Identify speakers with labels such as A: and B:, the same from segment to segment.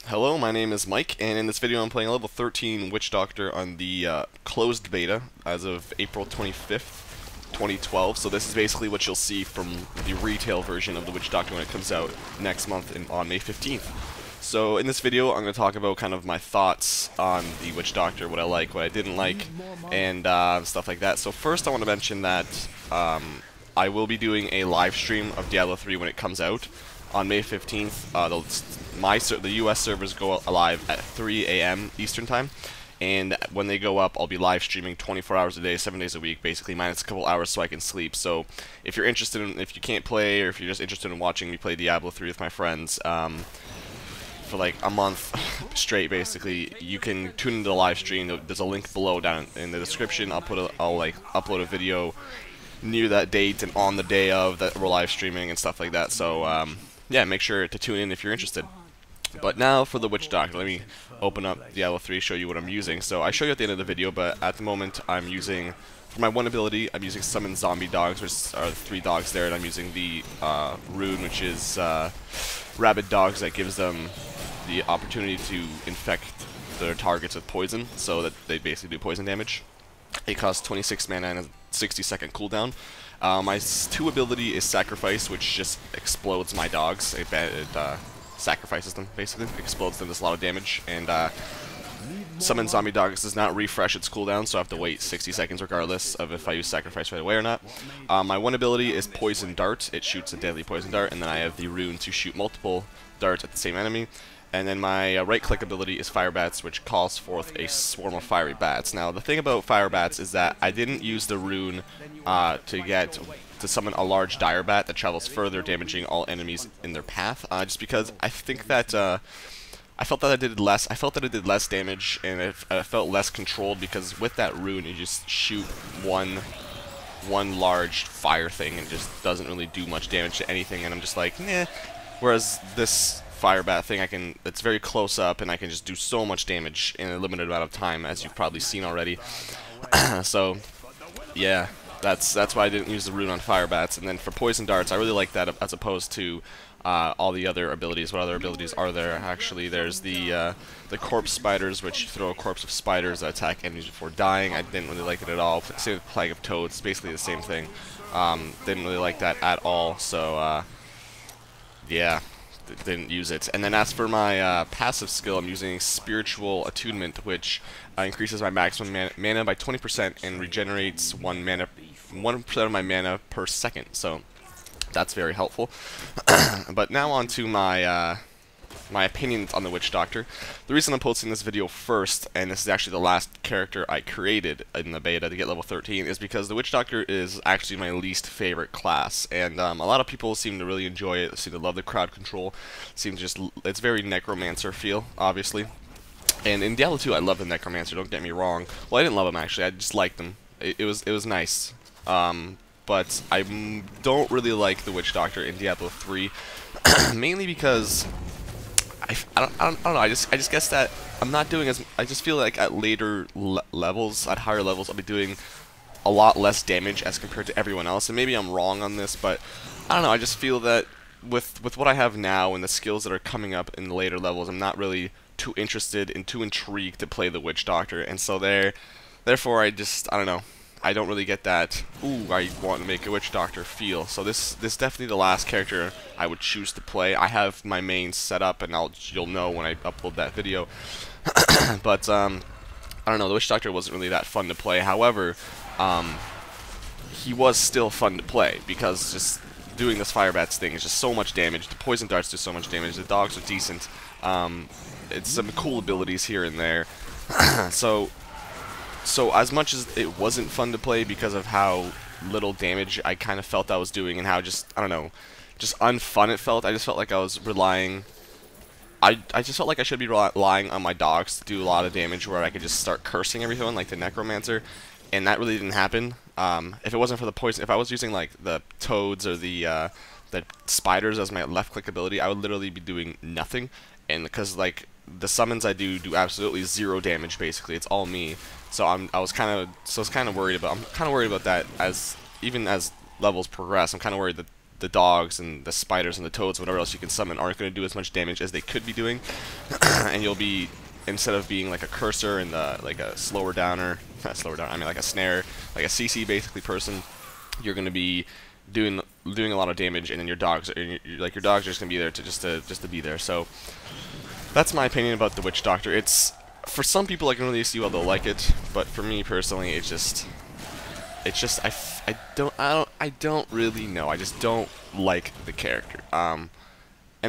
A: Hello, my name is Mike, and in this video I'm playing a level 13 Witch Doctor on the closed beta as of April 25th, 2012. So this is basically what you'll see from the retail version of the Witch Doctor when it comes out next month on May 15th. So in this video I'm going to talk about kind of my thoughts on the Witch Doctor, what I like, what I didn't like, and stuff like that. So first I want to mention that I will be doing a live stream of Diablo 3 when it comes out on May 15th. The US servers go live at 3 a.m. Eastern Time, and when they go up, I'll be live streaming 24 hours a day, 7 days a week, basically minus a couple hours so I can sleep. So if you're interested in, if you can't play, or if you're just interested in watching me play Diablo 3 with my friends, for like a month straight, basically, you can tune into the live stream. There's a link below down in the description. I'll upload a video near that date and on the day of that we're live streaming and stuff like that. So yeah, make sure to tune in if you're interested. But now for the Witch Doctor, let me open up Diablo 3, show you what I'm using. So I show you at the end of the video, but at the moment I'm using, for my one ability, I'm using Summon Zombie Dogs, which are the 3 dogs there, and I'm using the rune, which is Rabid Dogs, that gives them the opportunity to infect their targets with poison, so that they basically do poison damage. It costs 26 mana and a 60-second cooldown. My 2 ability is Sacrifice, which just explodes my dogs. It sacrifices them, basically. Explodes them, does a lot of damage. And Summon Zombie Dogs does not refresh its cooldown, so I have to wait 60 seconds regardless of if I use Sacrifice right away or not. My 1 ability is Poison Dart. It shoots a deadly poison dart, and then I have the rune to shoot multiple darts at the same enemy. And then my right-click ability is Fire Bats, which calls forth a swarm of fiery bats. Now, the thing about Fire Bats is that I didn't use the rune to summon a large dire bat that travels further, damaging all enemies in their path. Just because I think that I felt that it did less damage, and it felt less controlled, because with that rune, you just shoot one large fire thing and it just doesn't really do much damage to anything. And I'm just like, nah. Whereas this Fire Bat thing, it's very close up, and I can just do so much damage in a limited amount of time, as you've probably seen already. So, yeah, that's why I didn't use the rune on Fire Bats. And then for Poison Darts, I really like that as opposed to all the other abilities. What other abilities are there? Actually, there's the Corpse Spiders, which throw a corpse of spiders that attack enemies before dying. I didn't really like it at all. Same with Plague of Toads, it's basically the same thing. Didn't really like that at all, so yeah, didn't use it. And then as for my passive skill, I'm using Spiritual Attunement, which increases my maximum mana by 20% and regenerates 1% of my mana per second. So that's very helpful. But now on to my my opinions on the Witch Doctor. The reason I'm posting this video first, and this is actually the last character I created in the beta to get level 13, is because the Witch Doctor is actually my least favorite class, and a lot of people seem to really enjoy it, seem to love the crowd control, it's very Necromancer feel, obviously. And in Diablo 2, I love the Necromancer, don't get me wrong. Well, I didn't love him, actually, I just liked him. It was nice. But I don't really like the Witch Doctor in Diablo 3, mainly because I don't know. I just guess that I'm not doing as. I just feel like at later levels, at higher levels, I'll be doing a lot less damage as compared to everyone else. And maybe I'm wrong on this, but I don't know. I just feel that with what I have now and the skills that are coming up in the later levels, I'm not really too interested and too intrigued to play the Witch Doctor. And so therefore, I don't know. I don't really get that, ooh, I want to make a Witch Doctor feel. So this is definitely the last character I would choose to play. I have my main set up, and you'll know when I upload that video. But I don't know, the Witch Doctor wasn't really that fun to play. However, he was still fun to play, because just doing this Fire Bats thing is just so much damage. The Poison Darts do so much damage. The dogs are decent. It's some cool abilities here and there. So as much as it wasn't fun to play because of how little damage I kind of felt I was doing, and how just, I don't know, just unfun it felt, I just felt like I was relying, I just felt like I should be relying on my dogs to do a lot of damage, where I could just start cursing everyone like the Necromancer, and that really didn't happen. If it wasn't for the poison, if I was using like the toads or the spiders as my left click ability, I would literally be doing nothing, and because like the summons I do absolutely 0 damage, basically. It's all me. So I was kind of worried about that, as even as levels progress. I'm kind of worried that the dogs and the spiders and the toads, whatever else you can summon, aren't going to do as much damage as they could be doing. and you'll be, instead of being like a cursor and like a slower downer, not slower down, I mean like a snare, like a CC basically person, you're going to be doing a lot of damage, and then your dogs, like your dogs are just going to be there to just to be there. So that's my opinion about the Witch Doctor. It's, for some people I can really see why they'll like it, but for me personally, it's just I don't really know. I just don't like the character. And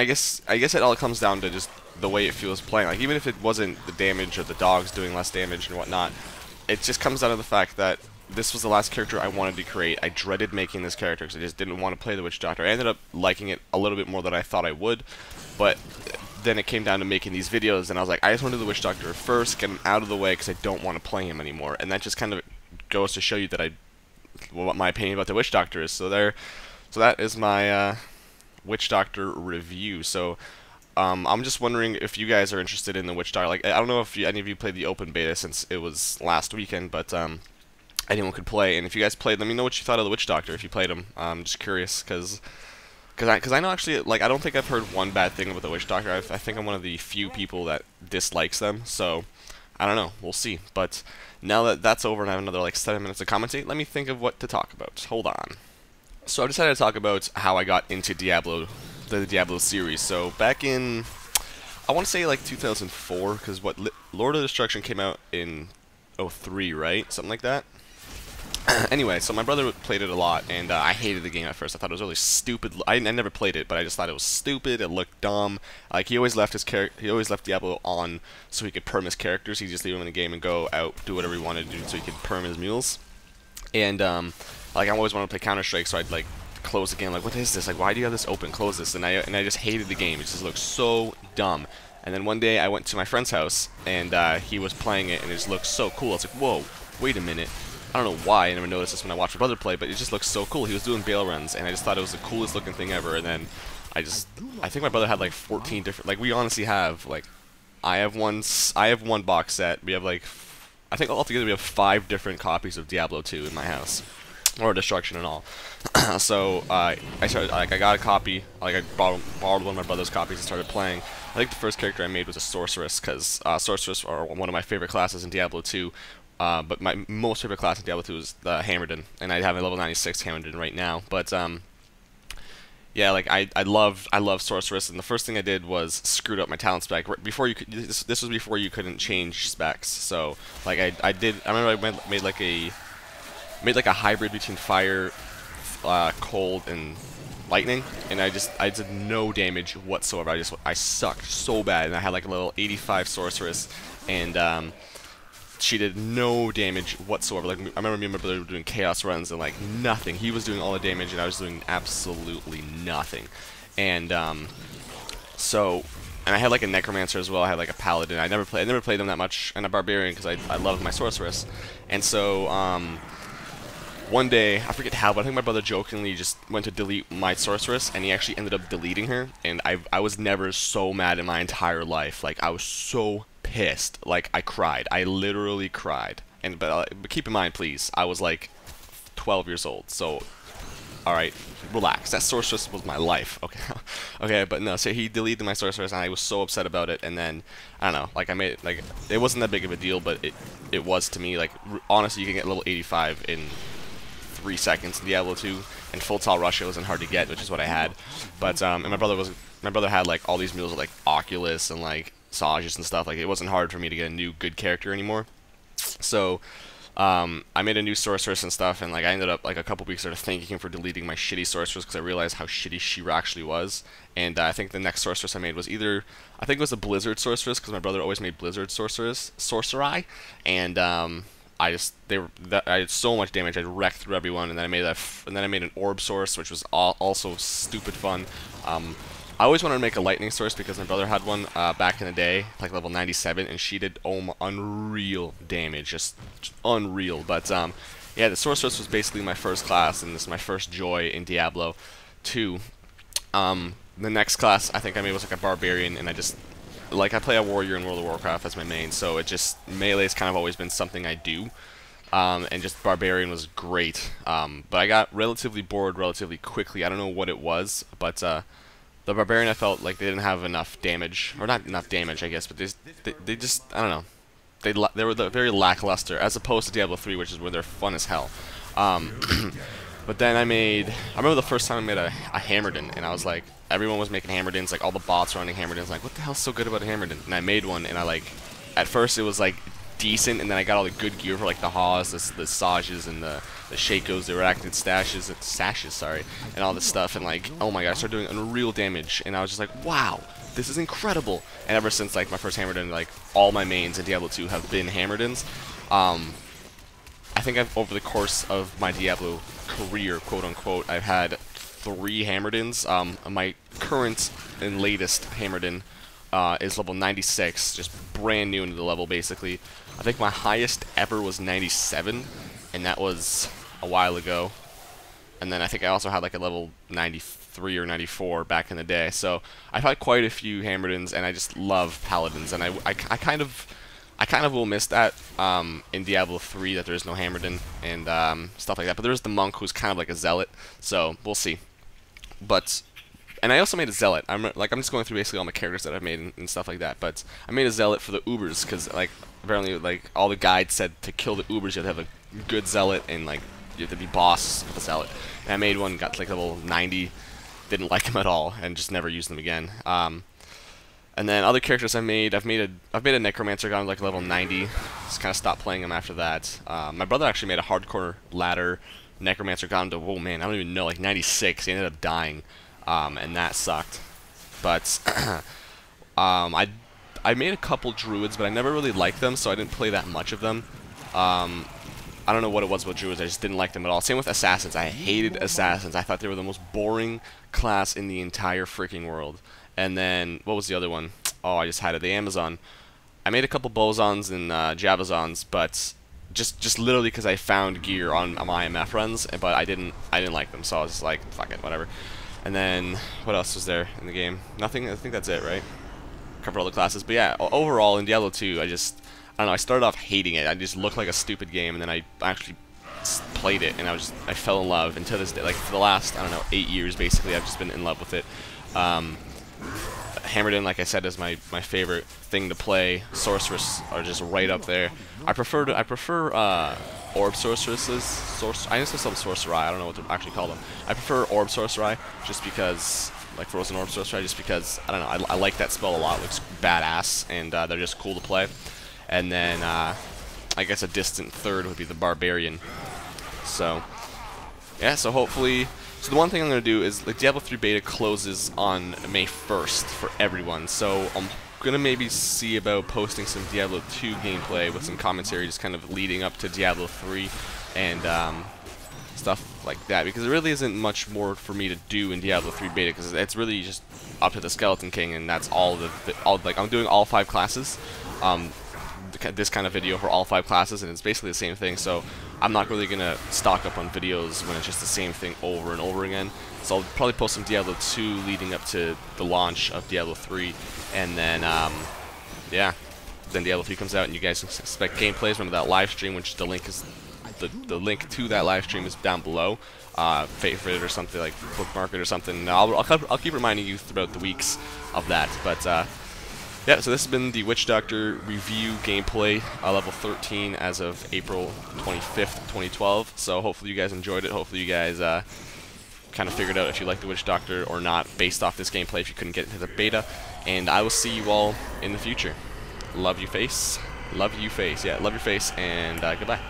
A: I guess it all comes down to just the way it feels playing. Like, even if it wasn't the damage or the dogs doing less damage and whatnot, it just comes down to the fact that this was the last character I wanted to create. I dreaded making this character because I just didn't want to play the Witch Doctor. I ended up liking it a little bit more than I thought I would, but then it came down to making these videos, and I was like, I just want to do the Witch Doctor first, get him out of the way, because I don't want to play him anymore. And that just kind of goes to show you that what my opinion about the Witch Doctor is. So that is my Witch Doctor review. So I'm just wondering if you guys are interested in the Witch Doctor. Like, I don't know if any of you played the open beta since it was last weekend, but anyone could play. And if you guys played, let me know what you thought of the Witch Doctor if you played him. I'm just curious, because I know, actually, like, I don't think I've heard one bad thing about the Witch Doctor. I think I'm one of the few people that dislikes them, so I don't know. We'll see. But now that that's over and I have another, like, 7 minutes to commentate, let me think of what to talk about. Hold on. So I decided to talk about how I got into Diablo, the Diablo series. So back in, I want to say, like, 2004, because Lord of Destruction came out in 03, right? Something like that. Anyway, so my brother played it a lot, and I hated the game at first. I thought it was really stupid. I never played it, but I just thought it was stupid. It looked dumb. Like, he always left Diablo on so he could perm his characters. He'd just leave him in the game and go out, do whatever he wanted to do, so he could perm his mules. And like, I always wanted to play Counter-Strike, so I'd like close the game. Like, what is this? Like, why do you have this open? Close this. And I just hated the game. It just looked so dumb. And then one day I went to my friend's house, and he was playing it, and it just looked so cool. I was like, whoa, wait a minute. I don't know why I never noticed this when I watched my brother play, but it just looks so cool. He was doing bail runs, and I just thought it was the coolest looking thing ever. And then I think my brother had like 14 different, like, we honestly have, like, I have one box set. We have, like, I think altogether we have 5 different copies of Diablo 2 in my house, or Destruction and all. So I got a copy, like, I borrowed one of my brother's copies and started playing. I think the first character I made was a sorceress, because sorceress are one of my favorite classes in Diablo 2. But my most favorite class in Diablo 2 is the Hammerdin, and I have a level 96 Hammerdin right now. But yeah, like, I love sorceress, and the first thing I did was screwed up my talent spec. Before you could, this was before you couldn't change specs. So like I remember I made like a hybrid between fire, cold, and lightning, and I did no damage whatsoever. I sucked so bad, and I had like a little 85 sorceress, and she did no damage whatsoever. Like, I remember me and my brother were doing chaos runs, and like nothing. He was doing all the damage, and I was doing absolutely nothing. And so, and I had like a necromancer as well. I had like a paladin. I never played them that much, and a barbarian, because I loved my sorceress. And so one day, I forget how, but I think my brother jokingly just went to delete my sorceress, and he actually ended up deleting her. And I was never so mad in my entire life. Like, I was so pissed. Like, I cried. I literally cried. But keep in mind, please, I was like 12 years old. So, all right, relax. That sorceress was my life. Okay, okay, but no. So he deleted my sorceress, and I was so upset about it. And then I don't know. Like, I made it, like, it wasn't that big of a deal, but it was to me. Like, honestly, you can get level 85 in 3 seconds in Diablo 2, and full Tal Russia wasn't hard to get, which is what I had. But and my brother had like all these mules with like Oculus and like Sages and stuff. Like, it wasn't hard for me to get a new good character anymore. So I made a new sorceress and stuff, and like I ended up like a couple weeks later thanking him for deleting my shitty sorceress, because I realized how shitty she actually was. And I think the next sorceress I made was I think it was a Blizzard sorceress, because my brother always made Blizzard sorcery, and I had so much damage. I wrecked through everyone, and then I made an orb source, which was also stupid fun. I always wanted to make a lightning source because my brother had one back in the day, like level 97, and she did unreal damage, just unreal. But yeah, the sorceress was basically my first class, and this is my first joy in Diablo 2. The next class I think I made was like a barbarian, and I play a warrior in World of Warcraft as my main, so melee's kind of always been something I do. And just barbarian was great. But I got relatively bored relatively quickly. I don't know what it was, but The Barbarian, I felt like they didn't have enough damage, or not enough damage, I guess, but they just, I don't know. They were very lackluster, as opposed to Diablo 3, which is where they're fun as hell. But then I remember the first time I made a Hammerdin, and I was like, everyone was making Hammerdins, like all the bots were running Hammerdins, like, what the hell's so good about a Hammerdin? And I made one, and I like, at first it was like decent, and then I got all the good gear for like the Haws, the Sages, and the Shakos, the Arachnid Sashes, sorry, and all this stuff, and like, oh my god, I started doing unreal damage, and I was just like, wow, this is incredible. And ever since like my first Hammerdin, like all my mains in Diablo 2 have been Hammerdins. I think over the course of my Diablo career, quote unquote, I've had 3 Hammerdins. My current and latest Hammerdin is level 96, just brand new into the level basically. I think my highest ever was 97, and that was a while ago. And then I think I also had like a level 93 or 94 back in the day. So I've had quite a few Hammerdins, and I just love Paladins, and I kind of will miss that in Diablo 3 that there's no Hammerdin and stuff like that. But there's the monk who's kind of like a zealot, so we'll see. And I also made a zealot. I'm just going through basically all my characters that I've made and stuff like that. But I made a zealot for the Ubers because like apparently like all the guides said to kill the Ubers you have to have a good zealot, and like you have to be boss of a zealot. And I made one, got to like level 90, didn't like them at all, and just never used them again. And then other characters I've made a Necromancer, got him like level 90. Just kind of stopped playing him after that. My brother actually made a hardcore ladder Necromancer, got him to, whoa man, I don't even know, like 96. He ended up dying, and that sucked. But I made a couple Druids, but I never really liked them, so I didn't play that much of them. I don't know what it was with Druids, I just didn't like them at all. Same with Assassins, I hated Assassins. I thought they were the most boring class in the entire freaking world. And then, what was the other one? Oh, I just had it, the Amazon. I made a couple Bozons and Jabazons, but just literally because I found gear on my MF runs, but I didn't like them, so I was just like, fuck it, whatever. And then, what else was there in the game? Nothing, I think that's it, right? Covered all the classes, but yeah, overall in Diablo 2, I don't know, I started off hating it. I just looked like a stupid game, and then I actually played it, and I fell in love. And to this day, like for the last, I don't know, 8 years basically, I've just been in love with it. Hammerdin, like I said, is my favorite thing to play. Sorceress are just right up there. I prefer Orb Sorceresses. I used to some Sorcerai, I don't know what to actually call them. I prefer Orb Sorcerai just because, like Frozen Orb Sorcerai, just because, I don't know, I like that spell a lot. It looks badass, and they're just cool to play. And then, I guess a distant third would be the Barbarian. So, yeah, so hopefully... So the one thing I'm going to do is, like, Diablo 3 beta closes on May 1st for everyone, so I'm going to maybe see about posting some Diablo 2 gameplay with some commentary just kind of leading up to Diablo 3 and stuff like that, because there really isn't much more for me to do in Diablo 3 beta, because it's really just up to the Skeleton King, and that's all like, I'm doing all 5 classes. This kind of video for all 5 classes, and it's basically the same thing, so I'm not really going to stock up on videos when it's just the same thing over and over again. So I'll probably post some Diablo 2 leading up to the launch of Diablo 3, and then, yeah, then Diablo 3 comes out, and you guys can expect gameplays. Remember that live stream, which the link to that live stream is down below. Favorite it or something, like bookmark it or something. I'll keep reminding you throughout the weeks of that, but, yeah, so this has been the Witch Doctor review gameplay, level 13 as of April 25th, 2012. So hopefully you guys enjoyed it. Hopefully you guys kind of figured out if you like the Witch Doctor or not based off this gameplay if you couldn't get into the beta. And I will see you all in the future. Love you face. Love you face. Yeah, love your face, and goodbye.